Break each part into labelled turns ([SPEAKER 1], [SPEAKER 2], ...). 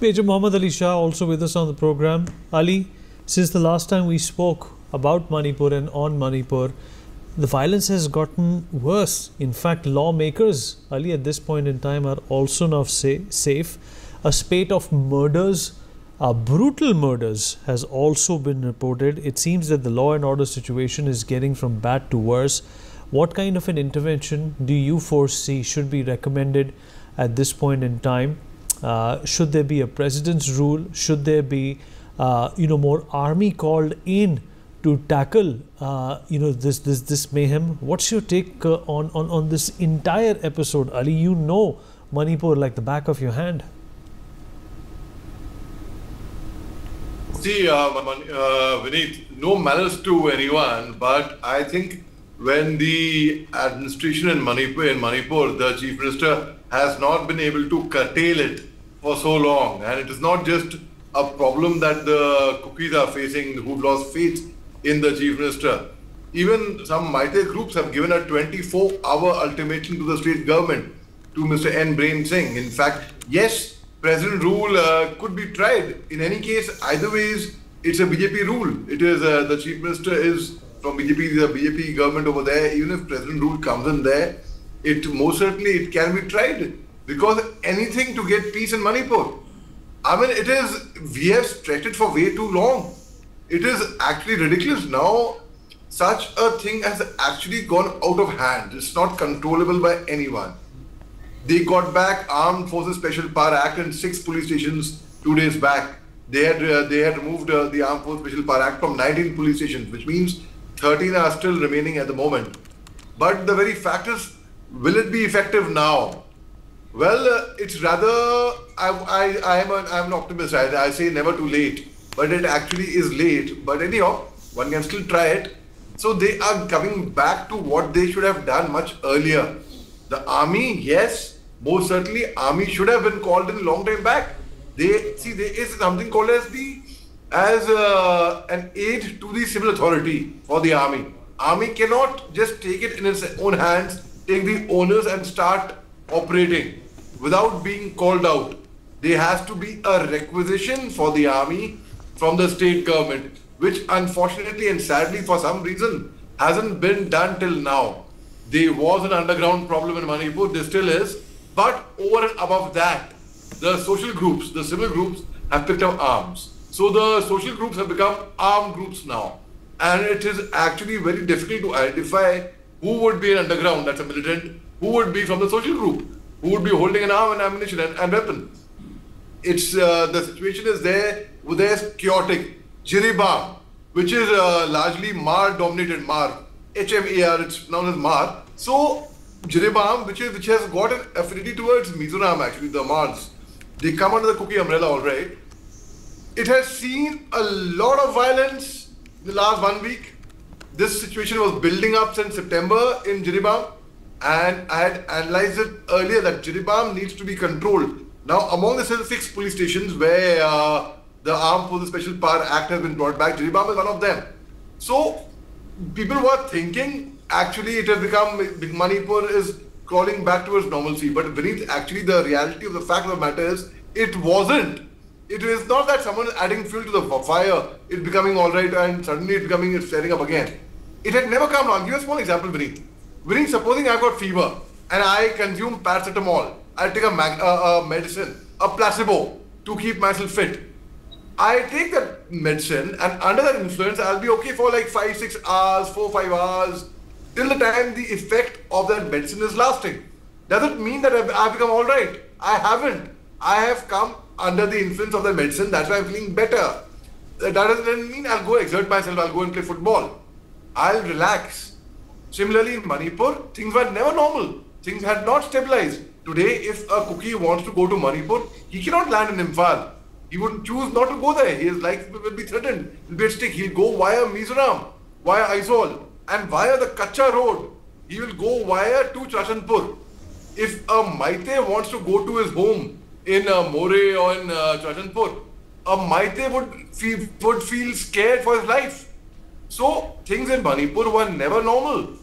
[SPEAKER 1] Major Mohd Ali Shah also with us on the program. Ali, since the last time we spoke about Manipur and on Manipur, the violence has gotten worse. In fact, lawmakers, Ali, at this point in time are also now safe. A spate of murders, brutal murders, has also been reported. It seems that the law and order situation is getting from bad to worse. What kind of an intervention do you foresee should be recommended at this point in time? Should there be a president's rule? Should there be, more army called in to tackle, this mayhem? What's your take on this entire episode, Ali? You know Manipur like the back of your hand.
[SPEAKER 2] See, Vineet, no malice to anyone, but I think when the administration in Manipur, the Chief Minister has not been able to curtail it for so long, and it is not just a problem that the cookies are facing who've lost faith in the Chief Minister. Even some Maite groups have given a 24-hour ultimatum to the state government, to Mr. N. Brain Singh. In fact, yes, President rule could be tried. In any case, either ways, it's a BJP rule. It is the Chief Minister is from BJP, the BJP government over there. Even if President rule comes in there, most certainly it can be tried, because anything to get peace in Manipur. I mean, we have stretched it for way too long. It is actually ridiculous. Now, such a thing has actually gone out of hand. It's not controllable by anyone. They got back Armed Forces Special Power Act in 6 police stations 2 days back. They had removed the Armed Forces Special Power Act from 19 police stations, which means 13 are still remaining at the moment. But the very fact is, will it be effective now? Well, it's rather, I'm an optimist. I say never too late, but it actually is late. But anyhow, one can still try it. So they are coming back to what they should have done much earlier. The army, yes, most certainly, army should have been called in a long time back. There is something called as an aid to the civil authority for the army. Army cannot just take it in its own hands, take the owners and start operating without being called out. There has to be a requisition for the army from the state government, which unfortunately and sadly for some reason hasn't been done till now. There was an underground problem in Manipur, there still is, but over and above that, the social groups, the civil groups have picked up arms. So the social groups have become armed groups now. And it is actually very difficult to identify who would be an underground, that's a militant, who would be from the social group, who would be holding an arm and ammunition and weapon. It's the situation is there's chaotic. Jiribam, which is largely Mar dominated, Mar, HMAR, it's known as Mar. So Jiribam, which has got an affinity towards Mizoram, actually, the Mars, they come under the cookie umbrella, all right. It has seen a lot of violence in the last 1 week. This situation was building up since September in Jiribam, and I had analyzed it earlier that Jiribam needs to be controlled. Now, among the 6 police stations where the Armed Forces Special Power Act has been brought back, Jiribam is one of them. So, people were thinking, actually, it has become, Manipur is crawling back towards normalcy. But beneath, actually, the reality of the fact of the matter is, it wasn't. It is not that someone is adding fuel to the fire, it's becoming all right, and suddenly it's flaring up again. It had never come down. I'll give you a small example, Vineet. Vineet, supposing I've got fever, and I consume paracetamol, I take a medicine, a placebo, to keep myself fit. I take that medicine, and under that influence, I'll be okay for like 5-6 hours, 4-5 hours, till the time the effect of that medicine is lasting. Doesn't mean that I've become all right. I haven't. I have come under the influence of the medicine, that's why I'm feeling better. That doesn't mean I'll go exert myself, I'll go and play football. I'll relax. Similarly, in Manipur, things were never normal. Things had not stabilized. Today, if a cookie wants to go to Manipur, he cannot land in Imphal. He would choose not to go there. His life will be threatened. He'll be at stake. He'll go via Mizoram, via Aizawl, and via the Kacha road. He will go via to Chachanpur. If a Maite wants to go to his home in More or in Chachanpur, a Maite would feel scared for his life. So things in Manipur were never normal.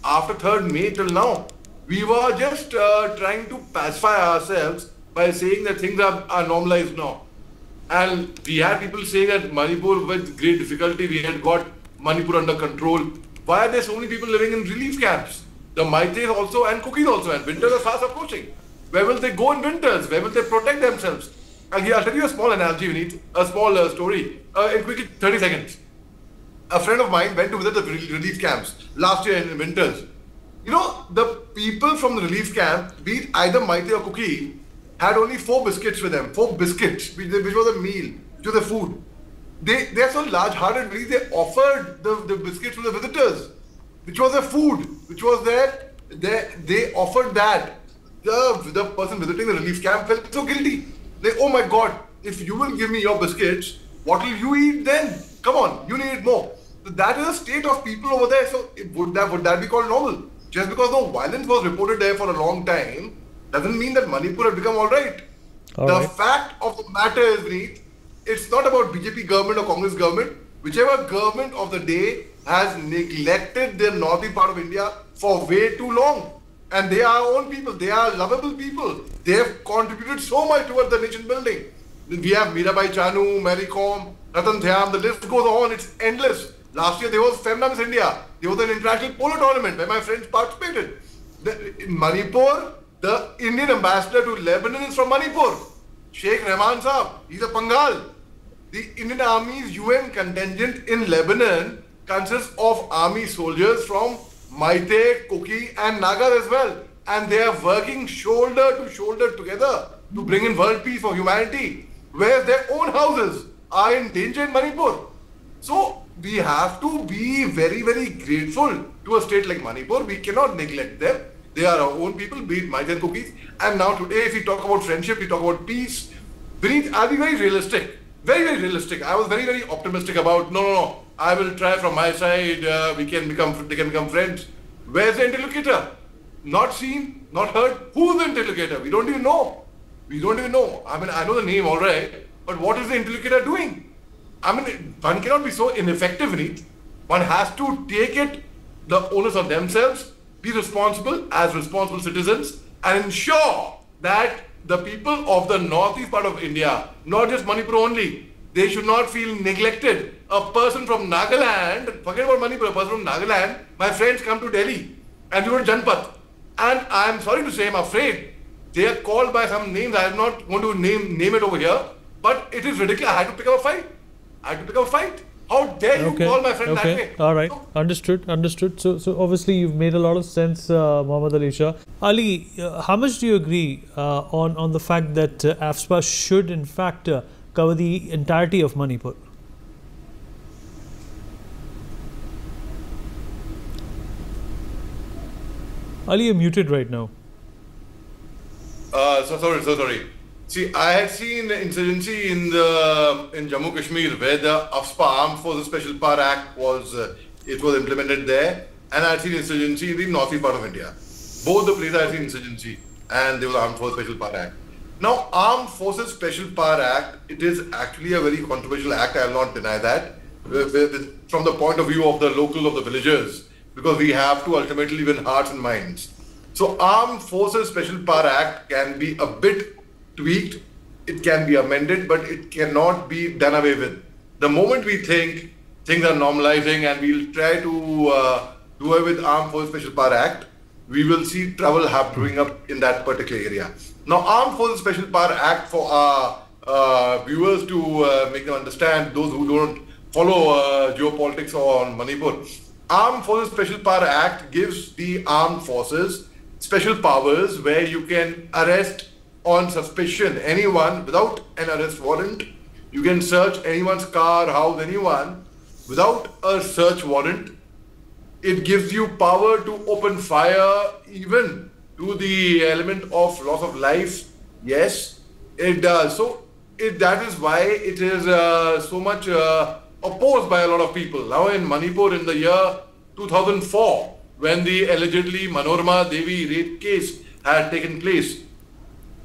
[SPEAKER 2] After 3rd May till now, we were just trying to pacify ourselves by saying that things are normalized now. And we had people saying that Manipur, with great difficulty, we had got Manipur under control. Why are there so many people living in relief camps? The Meiteis also and Kukis also, and winters are fast approaching. Where will they go in winters? Where will they protect themselves? And here, I'll tell you a small analogy, Vineet, a small story, in quickly 30 seconds. A friend of mine went to visit the relief camps last year in winters. You know, the people from the relief camp, be it either Meitei or Kuki, had only 4 biscuits with them. 4 biscuits, which was a meal, which was a food. They are so large-hearted, really, they offered the biscuits to the visitors, which was their food, which was they offered that. The person visiting the relief camp felt so guilty. Like, oh my God, if you will give me your biscuits, what will you eat then? Come on, you need more. So that is the state of people over there. So would that be called normal? Just because no violence was reported there for a long time, doesn't mean that Manipur has become all right. The fact of the matter is, Vineet, it's not about BJP government or Congress government. Whichever government of the day has neglected the northeast part of India for way too long. And they are our own people. They are lovable people. They have contributed so much towards the nation building. We have Mirabai Chanu, Mary Kom, Ratan Dhyam, the list goes on. It's endless. Last year there was Femna Miss India. There was an international polo tournament where my friends participated. In Manipur, the Indian ambassador to Lebanon is from Manipur. Sheikh Rahman Saab, he's a Pangal. The Indian Army's UN contingent in Lebanon consists of army soldiers from Meitei, Kuki and Nagas as well. And they are working shoulder to shoulder together to bring in world peace for humanity. Whereas their own houses are in danger in Manipur. So we have to be very, very grateful to a state like Manipur. We cannot neglect them. They are our own people, be it Meitei and Kukis. And now today, if we talk about friendship, we talk about peace. Vineet, I'll be very realistic. Very, very realistic. I was very, very optimistic about, no. I will try from my side. They can become friends. Where's the interlocutor? Not seen, not heard. Who's the interlocutor? We don't even know. I mean, I know the name all right, but what is the interlocutor doing? I mean, one cannot be so ineffective in it. One has to take it, the onus on themselves, be responsible as responsible citizens, and ensure that the people of the northeast part of India, not just Manipur only, they should not feel neglected. A person from Nagaland, forget about Manipur, a person from Nagaland, my friends come to Delhi and we go to Janpath. And I am sorry to say, I'm afraid, they are called by some names. I am not going to name it over here, but it is ridiculous. I had to pick up a fight. How dare you call my friend that way?
[SPEAKER 1] All right. Understood. So obviously you've made a lot of sense, Mohd Ali Shah. Ali, how much do you agree on the fact that AFSPA should in fact cover the entirety of Manipur? Ali, you're muted right now.
[SPEAKER 2] So sorry. See, I had seen insurgency in Jammu Kashmir where the AFSPA Armed Forces Special Power Act was implemented there, and I had seen insurgency in the northeast part of India. Both the places I had seen insurgency, and there was Armed Forces Special Power Act. Now, Armed Forces Special Power Act, it is actually a very controversial act. I will not deny that, from the point of view of the locals, of the villagers, because we have to ultimately win hearts and minds. So, Armed Forces Special Power Act can be a bit tweaked, it can be amended, but it cannot be done away with. The moment we think things are normalizing and we'll try to do away with Armed Forces Special Power Act, we will see trouble happening up in that particular area. Now, Armed Forces Special Power Act, for our viewers to make them understand, those who don't follow geopolitics on Manipur, Armed Forces Special Power Act gives the armed forces special powers where you can arrest on suspicion anyone without an arrest warrant. You can search anyone's car, house, anyone without a search warrant. It gives you power to open fire even to the element of loss of life. Yes, it does. So that is why it is so much opposed by a lot of people. Now in Manipur in the year 2004, when the allegedly Manorama Devi rape case had taken place,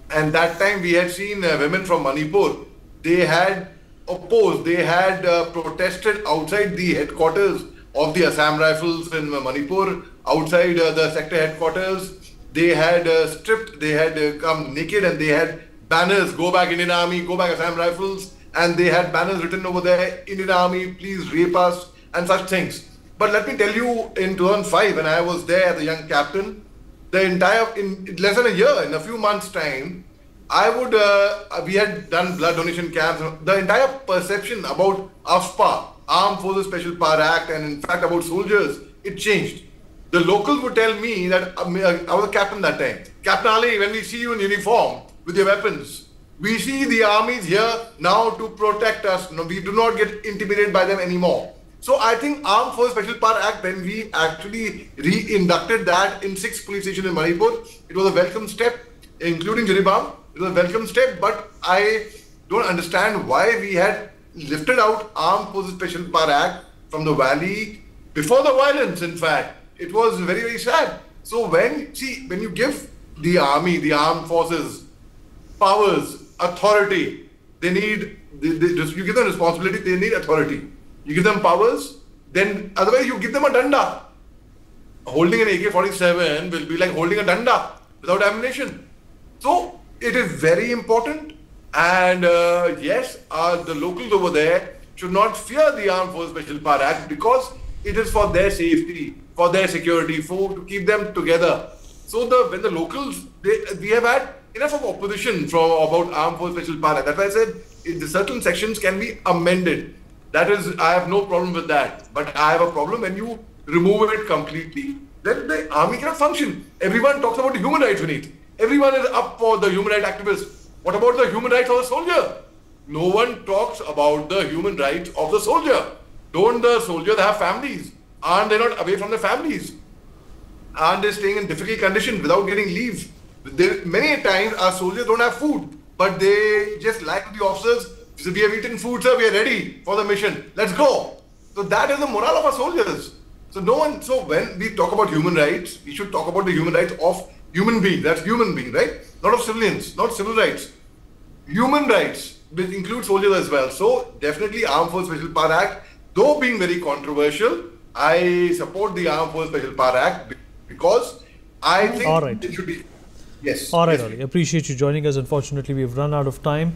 [SPEAKER 2] and that time we had seen women from Manipur, they had opposed, they had protested outside the headquarters of the Assam Rifles in Manipur, outside the sector headquarters. They had stripped, they had come naked, and they had banners, go back Indian Army, go back Assam Rifles, and they had banners written over there, Indian Army, please rape us, and such things. But let me tell you, in 2005, when I was there as a young captain, in less than a year, in a few months' time, we had done blood donation camps. The entire perception about AFSPA, Armed Forces Special Power Act, and in fact about soldiers, it changed. The locals would tell me that I was a captain that time. Captain Ali, when we see you in uniform with your weapons, we see the armies here now to protect us. No, we do not get intimidated by them anymore. So I think Armed Forces Special Power Act, when we actually re-inducted that in 6 police stations in Manipur, it was a welcome step, including Jiribam. It was a welcome step, but I don't understand why we had lifted out Armed Forces Special Power Act from the valley before the violence, in fact. It was very, very sad. So when you give the army, the armed forces, powers, authority, you give them responsibility, they need authority. You give them powers, then otherwise you give them a danda. Holding an AK-47 will be like holding a danda without ammunition. So it is very important, and yes, the locals over there should not fear the Armed Forces Special Power Act, because it is for their safety, for their security, to keep them together. So when the locals, we have had enough of opposition about Armed Forces Special Power Act. That's why I said the certain sections can be amended. That is, I have no problem with that. But I have a problem when you remove it completely. Then the army cannot function. Everyone talks about the human rights, Vineet. Everyone is up for the human rights activists. What about the human rights of the soldier? No one talks about the human rights of the soldier. Don't the soldiers have families? Aren't they not away from their families? Aren't they staying in difficult conditions without getting leave? Many times our soldiers don't have food, but they just like the officers. So we have eaten food, sir, we are ready for the mission. Let's go. So that is the morale of our soldiers. So when we talk about human rights, we should talk about the human rights of human beings. That's human beings, right? Not of civilians, not civil rights. Human rights, which include soldiers as well. So definitely Armed Forces Special Power Act, though being very controversial, I support the Armed Forces Special Power Act because I think it should be. Yes.
[SPEAKER 1] All right,
[SPEAKER 2] yes.
[SPEAKER 1] Ali. Appreciate you joining us. Unfortunately, we've run out of time.